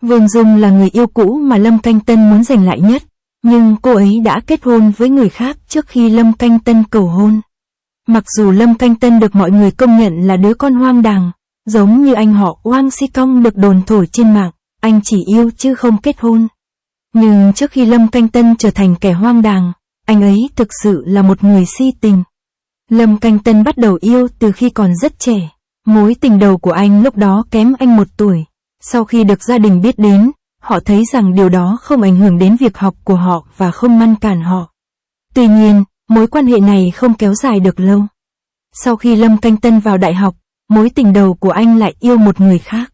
Vương Dung là người yêu cũ mà Lâm Canh Tân muốn giành lại nhất, nhưng cô ấy đã kết hôn với người khác trước khi Lâm Canh Tân cầu hôn. Mặc dù Lâm Canh Tân được mọi người công nhận là đứa con hoang đàng, giống như anh họ Wang Xikong được đồn thổi trên mạng, anh chỉ yêu chứ không kết hôn. Nhưng trước khi Lâm Canh Tân trở thành kẻ hoang đàng, anh ấy thực sự là một người si tình. Lâm Canh Tân bắt đầu yêu từ khi còn rất trẻ. Mối tình đầu của anh lúc đó kém anh 1 tuổi. Sau khi được gia đình biết đến, họ thấy rằng điều đó không ảnh hưởng đến việc học của họ và không ngăn cản họ. Tuy nhiên, mối quan hệ này không kéo dài được lâu. Sau khi Lâm Canh Tân vào đại học, mối tình đầu của anh lại yêu một người khác.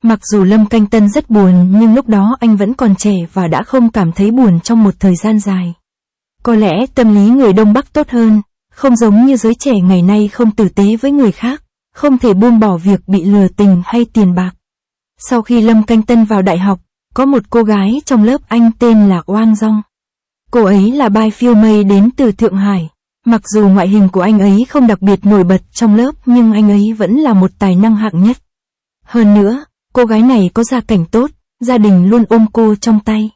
Mặc dù Lâm Canh Tân rất buồn nhưng lúc đó anh vẫn còn trẻ và đã không cảm thấy buồn trong một thời gian dài. Có lẽ tâm lý người Đông Bắc tốt hơn, không giống như giới trẻ ngày nay không tử tế với người khác, không thể buông bỏ việc bị lừa tình hay tiền bạc. Sau khi Lâm Canh Tân vào đại học, có một cô gái trong lớp anh tên là Wang Dong. Cô ấy là bai phiêu mây đến từ Thượng Hải. Mặc dù ngoại hình của anh ấy không đặc biệt nổi bật trong lớp nhưng anh ấy vẫn là một tài năng hạng nhất. Hơn nữa, cô gái này có gia cảnh tốt, gia đình luôn ôm cô trong tay.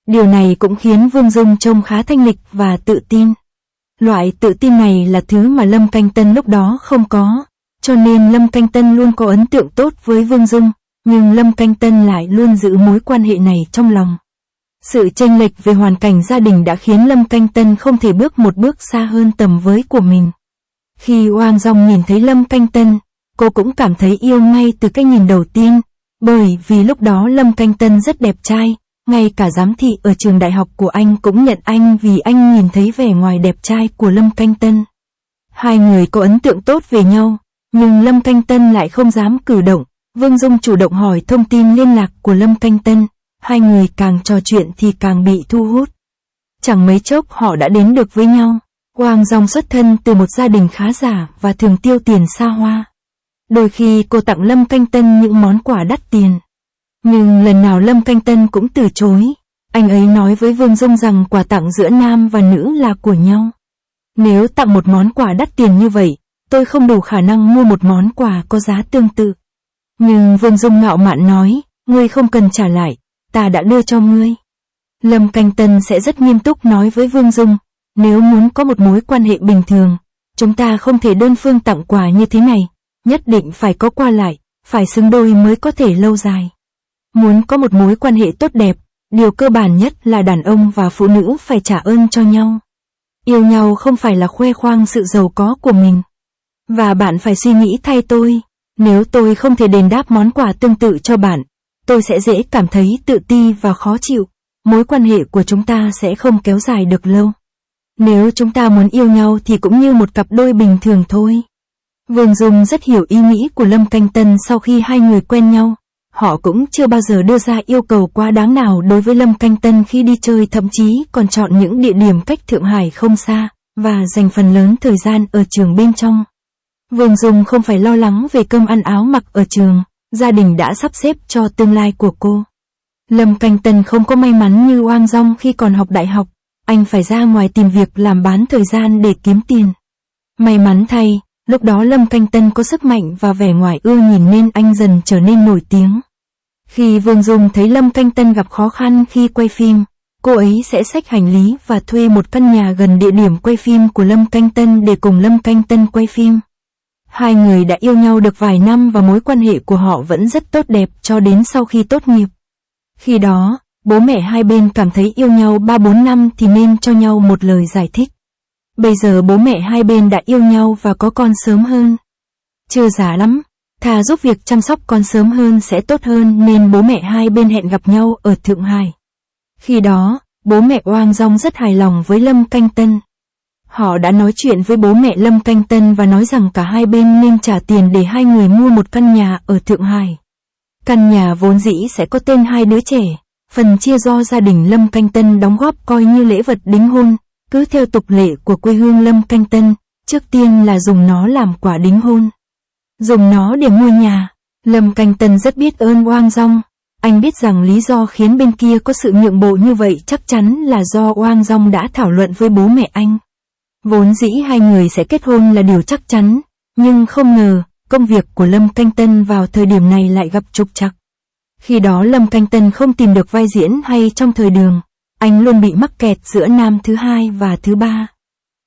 Điều này cũng khiến Vương Dung trông khá thanh lịch và tự tin. Loại tự tin này là thứ mà Lâm Canh Tân lúc đó không có, cho nên Lâm Canh Tân luôn có ấn tượng tốt với Vương Dung, nhưng Lâm Canh Tân lại luôn giữ mối quan hệ này trong lòng. Sự chênh lệch về hoàn cảnh gia đình đã khiến Lâm Canh Tân không thể bước một bước xa hơn tầm với của mình. Khi Wang Dong nhìn thấy Lâm Canh Tân, cô cũng cảm thấy yêu ngay từ cái nhìn đầu tiên, bởi vì lúc đó Lâm Canh Tân rất đẹp trai, ngay cả giám thị ở trường đại học của anh cũng nhận anh vì anh nhìn thấy vẻ ngoài đẹp trai của Lâm Canh Tân. Hai người có ấn tượng tốt về nhau, nhưng Lâm Canh Tân lại không dám cử động. Vương Dung chủ động hỏi thông tin liên lạc của Lâm Canh Tân, hai người càng trò chuyện thì càng bị thu hút. Chẳng mấy chốc họ đã đến được với nhau. Wang Dong xuất thân từ một gia đình khá giả và thường tiêu tiền xa hoa. Đôi khi cô tặng Lâm Canh Tân những món quà đắt tiền. Nhưng lần nào Lâm Canh Tân cũng từ chối. Anh ấy nói với Vương Dung rằng quà tặng giữa nam và nữ là của nhau. Nếu tặng một món quà đắt tiền như vậy, tôi không đủ khả năng mua một món quà có giá tương tự. Nhưng Vương Dung ngạo mạn nói, ngươi không cần trả lại, ta đã đưa cho ngươi. Lâm Canh Tân sẽ rất nghiêm túc nói với Vương Dung, nếu muốn có một mối quan hệ bình thường, chúng ta không thể đơn phương tặng quà như thế này, nhất định phải có qua lại, phải xứng đôi mới có thể lâu dài. Muốn có một mối quan hệ tốt đẹp, điều cơ bản nhất là đàn ông và phụ nữ phải trả ơn cho nhau. Yêu nhau không phải là khoe khoang sự giàu có của mình. Và bạn phải suy nghĩ thay tôi. Nếu tôi không thể đền đáp món quà tương tự cho bạn, tôi sẽ dễ cảm thấy tự ti và khó chịu. Mối quan hệ của chúng ta sẽ không kéo dài được lâu. Nếu chúng ta muốn yêu nhau thì cũng như một cặp đôi bình thường thôi. Vương Dung rất hiểu ý nghĩ của Lâm Canh Tân sau khi hai người quen nhau. Họ cũng chưa bao giờ đưa ra yêu cầu quá đáng nào đối với Lâm Canh Tân khi đi chơi, thậm chí còn chọn những địa điểm cách Thượng Hải không xa, và dành phần lớn thời gian ở trường bên trong. Vương Dung không phải lo lắng về cơm ăn áo mặc ở trường, gia đình đã sắp xếp cho tương lai của cô. Lâm Canh Tân không có may mắn như Wang Dong khi còn học đại học, anh phải ra ngoài tìm việc làm bán thời gian để kiếm tiền. May mắn thay, lúc đó Lâm Canh Tân có sức mạnh và vẻ ngoài ưa nhìn nên anh dần trở nên nổi tiếng. Khi Vương Dung thấy Lâm Canh Tân gặp khó khăn khi quay phim, cô ấy sẽ xách hành lý và thuê một căn nhà gần địa điểm quay phim của Lâm Canh Tân để cùng Lâm Canh Tân quay phim. Hai người đã yêu nhau được vài năm và mối quan hệ của họ vẫn rất tốt đẹp cho đến sau khi tốt nghiệp. Khi đó, bố mẹ hai bên cảm thấy yêu nhau 3-4 năm thì nên cho nhau một lời giải thích. Bây giờ bố mẹ hai bên đã yêu nhau và có con sớm hơn. Chưa già lắm, thà giúp việc chăm sóc con sớm hơn sẽ tốt hơn nên bố mẹ hai bên hẹn gặp nhau ở Thượng Hải. Khi đó, bố mẹ Wang Dong rất hài lòng với Lâm Canh Tân. Họ đã nói chuyện với bố mẹ Lâm Canh Tân và nói rằng cả hai bên nên trả tiền để hai người mua một căn nhà ở Thượng Hải. Căn nhà vốn dĩ sẽ có tên hai đứa trẻ, phần chia do gia đình Lâm Canh Tân đóng góp coi như lễ vật đính hôn, cứ theo tục lệ của quê hương Lâm Canh Tân, trước tiên là dùng nó làm quà đính hôn. Dùng nó để mua nhà. Lâm Canh Tân rất biết ơn Wang Dong. Anh biết rằng lý do khiến bên kia có sự nhượng bộ như vậy chắc chắn là do Wang Dong đã thảo luận với bố mẹ anh. Vốn dĩ hai người sẽ kết hôn là điều chắc chắn, nhưng không ngờ, công việc của Lâm Canh Tân vào thời điểm này lại gặp trục trặc. Khi đó Lâm Canh Tân không tìm được vai diễn hay trong thời đường, anh luôn bị mắc kẹt giữa nam thứ hai và thứ ba.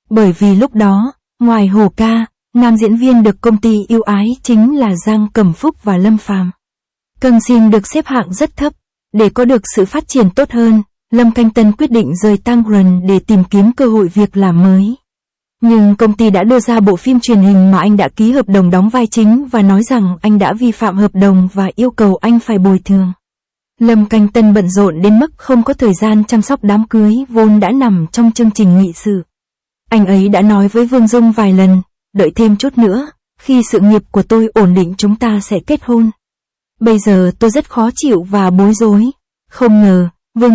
Bởi vì lúc đó, ngoài Hồ Ca, nam diễn viên được công ty yêu ái chính là Giang Cẩm Phúc và Lâm Phàm. Cần Xin được xếp hạng rất thấp. Để có được sự phát triển tốt hơn, Lâm Canh Tân quyết định rời Tang Rần để tìm kiếm cơ hội việc làm mới. Nhưng công ty đã đưa ra bộ phim truyền hình mà anh đã ký hợp đồng đóng vai chính và nói rằng anh đã vi phạm hợp đồng và yêu cầu anh phải bồi thường. Lâm Canh Tân bận rộn đến mức không có thời gian chăm sóc đám cưới vốn đã nằm trong chương trình nghị sự. Anh ấy đã nói với Vương Dung vài lần, đợi thêm chút nữa, khi sự nghiệp của tôi ổn định chúng ta sẽ kết hôn. Bây giờ tôi rất khó chịu và bối rối. Không ngờ,